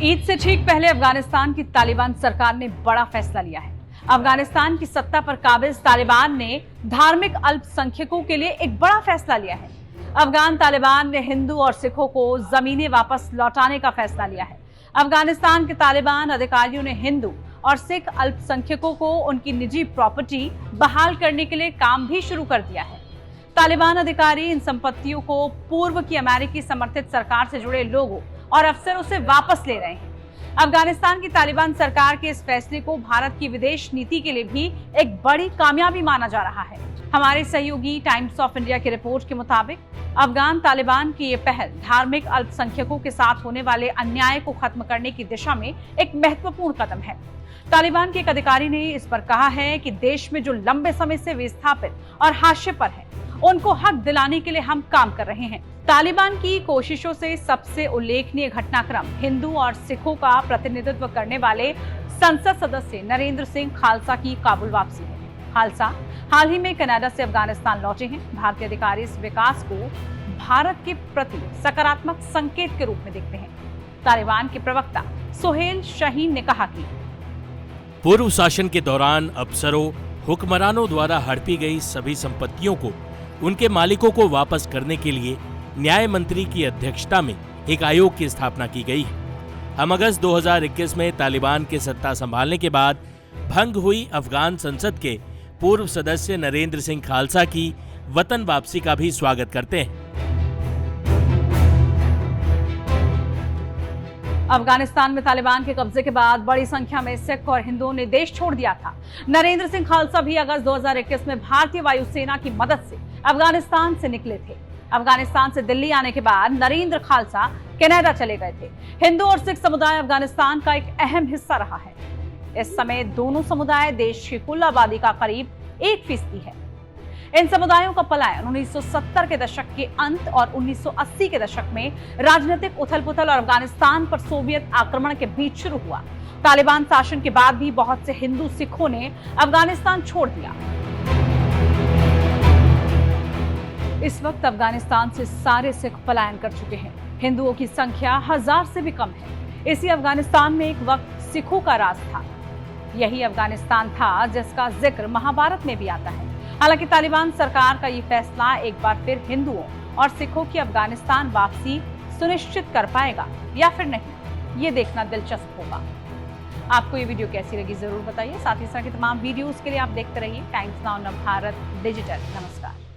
ईद से ठीक पहले अफगानिस्तान की तालिबान सरकार ने बड़ा फैसला लिया है। अफगानिस्तान की सत्ता पर काबिज तालिबान ने धार्मिक अल्पसंख्यकों के लिए एक बड़ा फैसला लिया है। अफगान तालिबान ने हिंदू और सिखों को जमीनें वापस लौटाने का फैसला लिया है। अफगानिस्तान के तालिबान अधिकारियों ने हिंदू और सिख अल्पसंख्यकों को उनकी निजी प्रॉपर्टी बहाल करने के लिए काम भी शुरू कर दिया है। तालिबान अधिकारी इन संपत्तियों को पूर्व की अमेरिकी समर्थित सरकार से जुड़े लोगों और अफसरों से वापस ले रहे हैं। अफगानिस्तान की तालिबान सरकार के इस फैसले को भारत की विदेश नीति के लिए भी एक बड़ी कामयाबी माना जा रहा है। हमारे सहयोगी टाइम्स ऑफ इंडिया की रिपोर्ट के मुताबिक अफगान तालिबान की ये पहल धार्मिक अल्पसंख्यकों के साथ होने वाले अन्याय को खत्म करने की दिशा में एक महत्वपूर्ण कदम है। तालिबान के एक अधिकारी ने इस पर कहा है कि देश में जो लंबे समय से विस्थापित और हाशिए पर है, उनको हक दिलाने के लिए हम काम कर रहे हैं। तालिबान की कोशिशों से सबसे उल्लेखनीय घटनाक्रम हिंदू और सिखों का प्रतिनिधित्व करने वाले संसद सदस्य नरेंद्र सिंह खालसा की काबुल वापसी है। खालसा हाल ही में कनाडा से अफगानिस्तान लौटे हैं। भारतीय अधिकारी इस विकास को भारत के प्रति सकारात्मक संकेत के रूप में देखते हैं। तालिबान के प्रवक्ता सोहेल शाहीन ने कहा कि पूर्व शासन के दौरान अफसरों, हुक्मरानों द्वारा हड़पी गई सभी संपत्तियों को उनके मालिकों को वापस करने के लिए न्याय मंत्री की अध्यक्षता में एक आयोग की स्थापना की गई है। हम अगस्त 2021 में तालिबान के सत्ता संभालने के बाद भंग हुई अफगान संसद के पूर्व सदस्य नरेंद्र सिंह खालसा की वतन वापसी का भी स्वागत करते हैं। अफगानिस्तान में तालिबान के कब्जे के बाद बड़ी संख्या में सिख और हिंदुओं ने देश छोड़ दिया था। नरेंद्र सिंह खालसा भी अगस्त 2021 में भारतीय वायुसेना की मदद से अफगानिस्तान से निकले थे। अफगानिस्तान से दिल्ली आने के बाद नरेंद्र खालसा कनाडा चले गए थे। हिंदू और सिख समुदाय अफगानिस्तान का एक अहम हिस्सा रहा है। इस समय दोनों समुदाय देश की कुल आबादी का करीब 1% है। इन समुदायों का पलायन 1970 के दशक के अंत और 1980 के दशक में राजनीतिक उथल-पुथल और अफगानिस्तान पर सोवियत आक्रमण के बीच शुरू हुआ। तालिबान शासन के बाद भी बहुत से हिंदू सिखों ने अफगानिस्तान छोड़ दिया। इस वक्त अफगानिस्तान से सारे सिख पलायन कर चुके हैं। हिंदुओं की संख्या 1000 से भी कम है। इसी अफगानिस्तान में एक वक्त सिखों का राज था। यही अफगानिस्तान था जिसका जिक्र महाभारत में भी आता है। हालांकि तालिबान सरकार का ये फैसला एक बार फिर हिंदुओं और सिखों की अफगानिस्तान वापसी सुनिश्चित कर पाएगा या फिर नहीं, ये देखना दिलचस्प होगा। आपको ये वीडियो कैसी लगी जरूर बताइए। साथ ही इस तरह की तमाम वीडियोस के लिए आप देखते रहिए टाइम्स नाउ भारत डिजिटल। नमस्कार।